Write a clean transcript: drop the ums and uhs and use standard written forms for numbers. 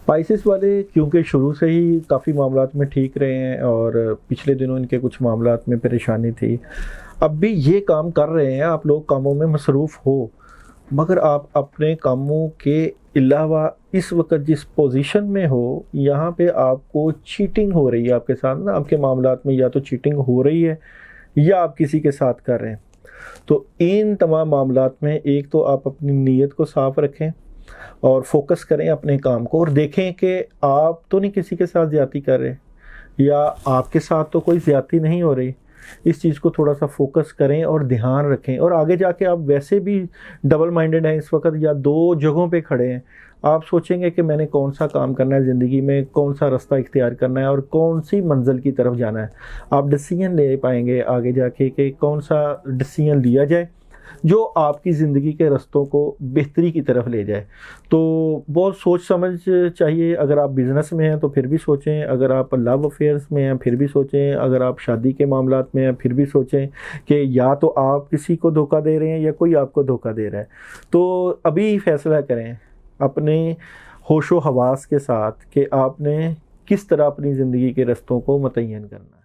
Spices वाले क्योंकि शुरू से ही काफ़ी मामलात में ठीक रहे हैं और पिछले दिनों इनके कुछ मामलात में परेशानी थी। अब भी ये काम कर रहे हैं, आप लोग कामों में मसरूफ़ हो, मगर आप अपने कामों के अलावा इस वक़्त जिस पोज़ीशन में हो, यहाँ पे आपको चीटिंग हो रही है आपके साथ ना, आपके मामलात में या तो चीटिंग हो रही है या आप किसी के साथ कर रहे हैं। तो इन तमाम मामलात में एक तो आप अपनी नीयत को साफ़ रखें और फ़ोकस करें अपने काम को और देखें कि आप तो नहीं किसी के साथ ज़्यादती कर रहे या आपके साथ तो कोई ज़्यादती नहीं हो रही। इस चीज़ को थोड़ा सा फ़ोकस करें और ध्यान रखें और आगे जाके आप वैसे भी डबल माइंडेड हैं इस वक्त या दो जगहों पे खड़े हैं। आप सोचेंगे कि मैंने कौन सा काम करना है ज़िंदगी में, कौन सा रास्ता इख्तियार करना है और कौन सी मंजिल की तरफ जाना है। आप डिसीजन ले पाएंगे आगे जाके कि कौन सा डिसीजन लिया जाए जो आपकी ज़िंदगी के रास्तों को बेहतरी की तरफ ले जाए। तो बहुत सोच समझ चाहिए। अगर आप बिज़नेस में हैं तो फिर भी सोचें, अगर आप लव अफेयर्स में हैं फिर भी सोचें, अगर आप शादी के मामलात में हैं फिर भी सोचें कि या तो आप किसी को धोखा दे रहे हैं या कोई आपको धोखा दे रहा है। तो अभी फ़ैसला करें अपने होशो हवास के साथ कि आपने किस तरह अपनी ज़िंदगी के रास्तों को मुतय्यन करना है।